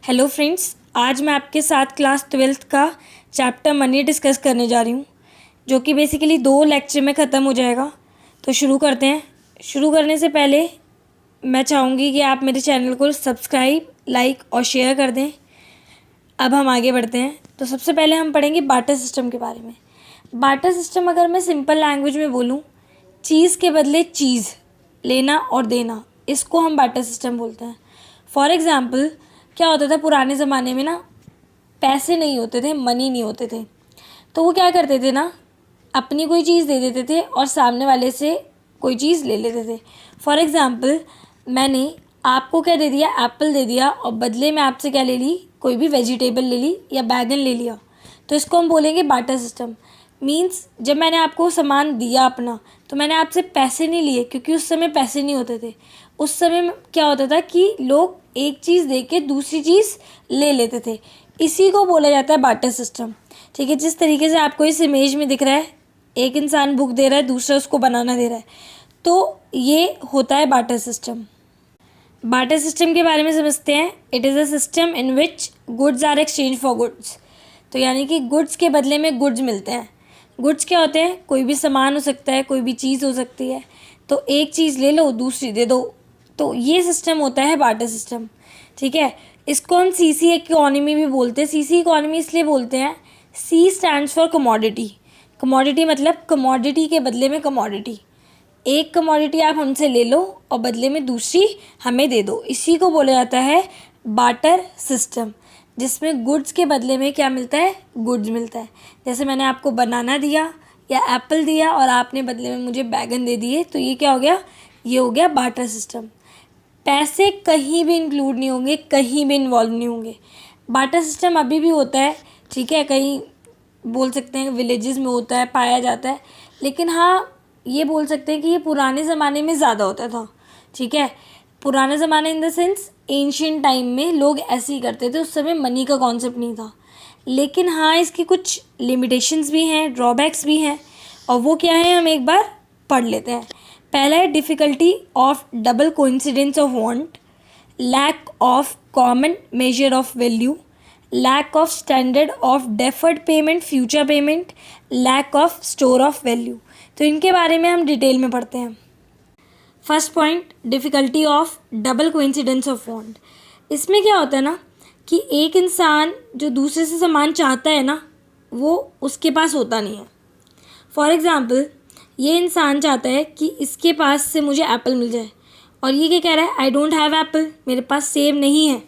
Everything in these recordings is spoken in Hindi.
हेलो फ्रेंड्स, आज मैं आपके साथ क्लास 12th का चैप्टर मनी डिस्कस करने जा रही हूँ, जो कि बेसिकली 2 लेक्चर में ख़त्म हो जाएगा। तो शुरू करते हैं। शुरू करने से पहले मैं चाहूँगी कि आप मेरे चैनल को सब्सक्राइब, लाइक और शेयर कर दें। अब हम आगे बढ़ते हैं। तो सबसे पहले हम पढ़ेंगे बार्टर सिस्टम के बारे में। बार्टर सिस्टम अगर मैं सिंपल लैंग्वेज में बोलूँ, चीज़ के बदले चीज़ लेना और देना, इसको हम बार्टर सिस्टम बोलते हैं। फॉर एग्ज़ाम्पल क्या होता था पुराने ज़माने में ना, पैसे नहीं होते थे, मनी नहीं होते थे, तो वो क्या करते थे ना, अपनी कोई चीज़ दे देते थे और सामने वाले से कोई चीज़ ले लेते थे। फॉर एग्ज़ाम्पल मैंने आपको क्या दे दिया, एप्पल दे दिया, और बदले में आपसे क्या ले ली, कोई भी वेजिटेबल ले ली या बैगन ले लिया, तो इसको हम बोलेंगे बार्टर सिस्टम। मीन्स जब मैंने आपको सामान दिया अपना, तो मैंने आपसे पैसे नहीं लिए, क्योंकि उस समय पैसे नहीं होते थे। उस समय क्या होता था कि लोग एक चीज़ दे के दूसरी चीज़ ले लेते थे। इसी को बोला जाता है बार्टर सिस्टम। ठीक है, जिस तरीके से आपको इस इमेज में दिख रहा है, एक इंसान बुक दे रहा है, दूसरा उसको बनाना दे रहा है, तो ये होता है बार्टर सिस्टम। बार्टर सिस्टम के बारे में समझते हैं। It is a system in which goods are exchange for goods. तो यानी कि गुड्स के बदले में गुड्स मिलते हैं। गुड्स क्या होते हैं, कोई भी सामान हो सकता है, कोई भी चीज़ हो सकती है, तो एक चीज़ ले लो, दूसरी दे दो, तो ये सिस्टम होता है बार्टर सिस्टम। ठीक है, इसको हम सीसी इकोनॉमी भी बोलते हैं। सीसी इकोनॉमी इसलिए बोलते हैं, C stands for commodity. Commodity मतलब कमोडिटी के बदले में कमोडिटी। एक कमोडिटी आप हमसे ले लो और बदले में दूसरी हमें दे दो, इसी को बोला जाता है बार्टर सिस्टम, जिसमें गुड्स के बदले में क्या मिलता है, गुड्स मिलता है। जैसे मैंने आपको बनाना दिया या एप्पल दिया और आपने बदले में मुझे बैगन दे दिए, तो ये क्या हो गया, ये हो गया बार्टर सिस्टम। पैसे कहीं भी इंक्लूड नहीं होंगे, कहीं भी इन्वॉल्व नहीं होंगे। बार्टर सिस्टम अभी भी होता है, ठीक है, कहीं बोल सकते हैं विलेजेस में होता है, पाया जाता है, लेकिन हाँ ये बोल सकते हैं कि ये पुराने ज़माने में ज़्यादा होता था। ठीक है, पुराने ज़माने in the sense ancient time में लोग ऐसे ही करते थे। उस समय मनी का कॉन्सेप्ट नहीं था, लेकिन हाँ इसकी कुछ लिमिटेशंस भी हैं, ड्रॉबैक्स भी हैं, और वो क्या है हम एक बार पढ़ लेते हैं। पहला है difficulty of double coincidence of want, lack of common measure of value, lack of standard of deferred payment, future payment, lack of store of value. तो इनके बारे में हम डिटेल में पढ़ते हैं। First point, difficulty of double coincidence of want. इसमें क्या होता है ना कि एक इंसान जो दूसरे से सामान चाहता है ना, वो उसके पास होता नहीं है। फॉर एग्ज़ाम्पल ये इंसान चाहता है कि इसके पास से मुझे एप्पल मिल जाए, और ये क्या कह रहा है, आई डोंट हैव एप्पल, मेरे पास सेब नहीं है।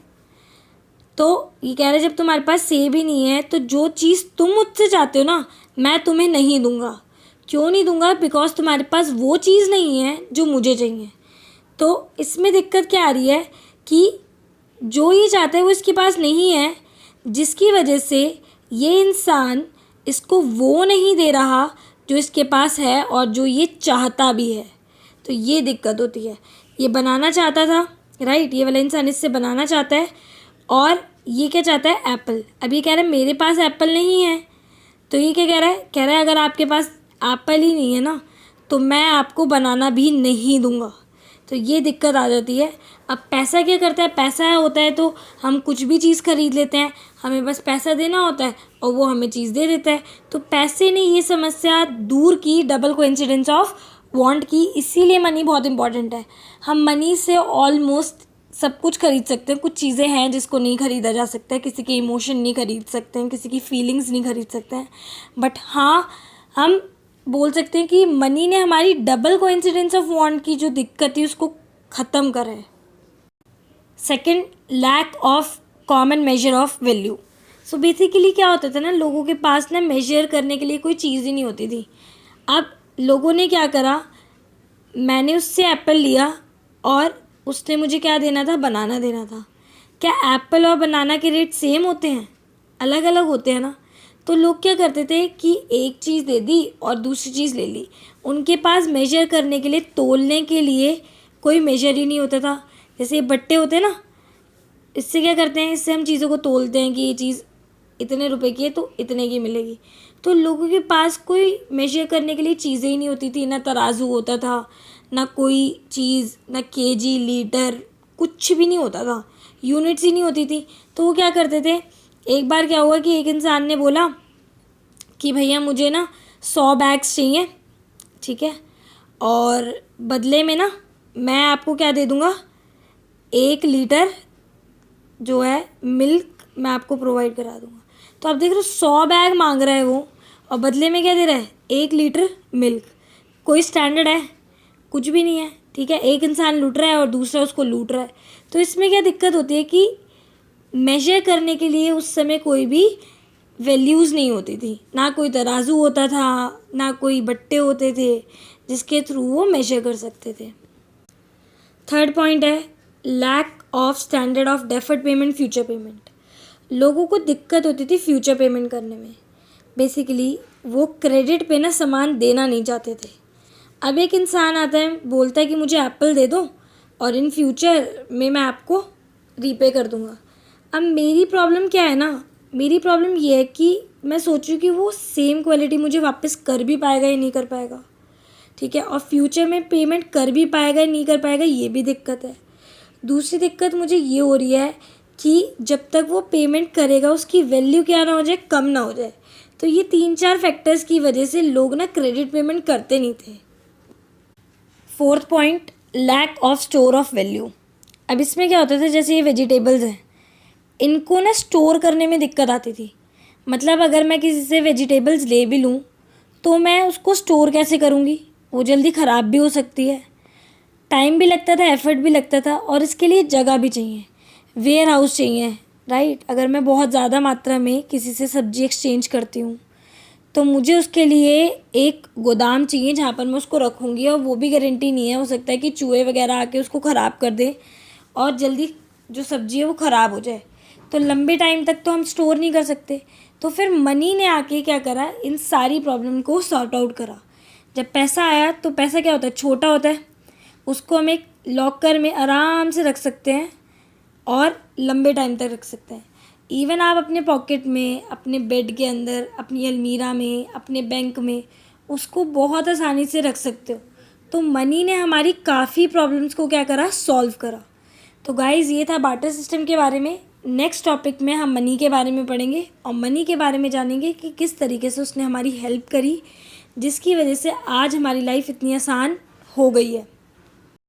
तो ये कह रहा है जब तुम्हारे पास सेब ही नहीं है, तो जो चीज़ तुम मुझसे चाहते हो ना, मैं तुम्हें नहीं दूंगा। क्यों नहीं दूंगा, बिकॉज तुम्हारे पास वो चीज़ नहीं है जो मुझे चाहिए। तो इसमें दिक्कत क्या आ रही है कि जो ये चाहता है वो इसके पास नहीं है, जिसकी वजह से ये इंसान इसको वो नहीं दे रहा जो इसके पास है और जो ये चाहता भी है। तो ये दिक्कत होती है। ये बनाना चाहता था, राइट, ये वाला इंसान इससे बनाना चाहता है, और ये क्या चाहता है, एप्पल। अब ये कह रहा है मेरे पास एप्पल नहीं है, तो ये क्या कह रहा है अगर आपके पास एप्पल ही नहीं है ना, तो मैं आपको बनाना भी नहीं दूंगा। तो ये दिक्कत आ जाती है। अब पैसा क्या करता है, पैसा होता है तो हम कुछ भी चीज़ खरीद लेते हैं, हमें बस पैसा देना होता है और वो हमें चीज़ दे देता है। तो पैसे ने ये समस्या दूर की, डबल कोइंसिडेंस ऑफ वांट की। इसीलिए मनी बहुत इंपॉर्टेंट है। हम मनी से ऑलमोस्ट सब कुछ खरीद सकते हैं। कुछ चीज़ें हैं जिसको नहीं खरीदा जा सकता है, किसी के इमोशन नहीं खरीद सकते हैं, किसी की फीलिंग्स नहीं खरीद सकते हैं, बट हाँ हम बोल सकते हैं कि मनी ने हमारी डबल कोइंसिडेंस ऑफ वांट की जो दिक्कत थी उसको ख़त्म करा है। Second, lack of common measure of value. So basically क्या होता था ना, लोगों के पास ना मेजर करने के लिए कोई चीज़ ही नहीं होती थी। अब लोगों ने क्या करा, मैंने उससे एप्पल लिया और उसने मुझे क्या देना था, बनाना देना था। क्या एप्पल और बनाना के रेट सेम होते हैं, अलग अलग होते हैं ना। तो लोग क्या करते थे कि एक चीज़ दे दी और दूसरी चीज़ ले ली। उनके पास मेजर करने के लिए, तोलने के लिए कोई मेजर ही नहीं होता था। जैसे ये बट्टे होते हैं ना, इससे क्या करते हैं, इससे हम चीज़ों को तोलते हैं कि ये चीज़ इतने रुपए की है तो इतने की मिलेगी। तो लोगों के पास कोई मेजर करने के लिए चीज़ें ही नहीं होती थी, ना तराजू होता था, ना कोई चीज़, ना केजी, लीटर, कुछ भी नहीं होता था। यूनिट्स ही नहीं होती थी। तो वो क्या करते थे, एक बार क्या हुआ कि एक इंसान ने बोला कि भैया मुझे ना 100 बैग्स चाहिए, ठीक है, और बदले में ना मैं आपको क्या दे दूँगा, 1 लीटर जो है मिल्क मैं आपको प्रोवाइड करा दूँगा। तो आप देख रहे हो 100 बैग मांग रहा है वो, और बदले में क्या दे रहा है, 1 लीटर मिल्क। कोई स्टैंडर्ड है, कुछ भी नहीं है, ठीक है। एक इंसान लूट रहा है और दूसरा उसको लूट रहा है। तो इसमें क्या दिक्कत होती है कि मेजर करने के लिए उस समय कोई भी वैल्यूज़ नहीं होती थी, ना कोई तराजू होता था, ना कोई बट्टे होते थे जिसके थ्रू वो मेजर कर सकते थे। थर्ड पॉइंट है lack of standard of deferred payment, future payment. लोगों को दिक्कत होती थी फ्यूचर पेमेंट करने में। बेसिकली वो क्रेडिट पे ना सामान देना नहीं चाहते थे। अब एक इंसान आता है, बोलता है कि मुझे एप्पल दे दो और इन फ्यूचर में मैं आपको रीपे कर दूंगा। अब मेरी प्रॉब्लम क्या है ना, मेरी प्रॉब्लम ये है कि मैं सोचूं कि वो सेम क्वालिटी मुझे वापस कर भी पाएगा या नहीं कर पाएगा, ठीक है, और फ्यूचर में पेमेंट कर भी पाएगा या नहीं कर पाएगा, ये भी दिक्कत है। दूसरी दिक्कत मुझे ये हो रही है कि जब तक वो पेमेंट करेगा उसकी वैल्यू क्या ना हो जाए, कम ना हो जाए। तो ये 3-4 फैक्टर्स की वजह से लोग ना क्रेडिट पेमेंट करते नहीं थे। Fourth point lack of store of value. अब इसमें क्या होता था, जैसे ये वेजिटेबल्स हैं, इनको ना स्टोर करने में दिक्कत आती थी। मतलब अगर मैं किसी से वेजिटेबल्स ले भी लूँ तो मैं उसको स्टोर कैसे करूँगी, वो जल्दी ख़राब भी हो सकती है, टाइम भी लगता था, एफर्ट भी लगता था, और इसके लिए जगह भी चाहिए, वेयर हाउस चाहिए, राइट। अगर मैं बहुत ज़्यादा मात्रा में किसी से सब्ज़ी एक्सचेंज करती हूँ तो मुझे उसके लिए एक गोदाम चाहिए जहाँ पर मैं उसको रखूँगी, और वो भी गारंटी नहीं है, हो सकता है कि चूहे वगैरह आके उसको ख़राब कर दे और जल्दी जो सब्ज़ी है वो ख़राब हो जाए। तो लंबे टाइम तक तो हम स्टोर नहीं कर सकते। तो फिर मनी ने आके क्या करा, इन सारी प्रॉब्लम को सॉर्ट आउट करा। जब पैसा आया तो पैसा क्या होता है, छोटा होता है, उसको हम एक लॉकर में आराम से रख सकते हैं और लंबे टाइम तक रख सकते हैं। इवन आप अपने पॉकेट में, अपने बेड के अंदर, अपनी अलमीरा में, अपने बैंक में उसको बहुत आसानी से रख सकते हो। तो मनी ने हमारी काफ़ी प्रॉब्लम्स को क्या करा, सॉल्व करा। तो गाइज़ ये था बार्टर सिस्टम के बारे में। नेक्स्ट टॉपिक में हम मनी के बारे में पढ़ेंगे और मनी के बारे में जानेंगे कि किस तरीके से उसने हमारी हेल्प करी, जिसकी वजह से आज हमारी लाइफ इतनी आसान हो गई है।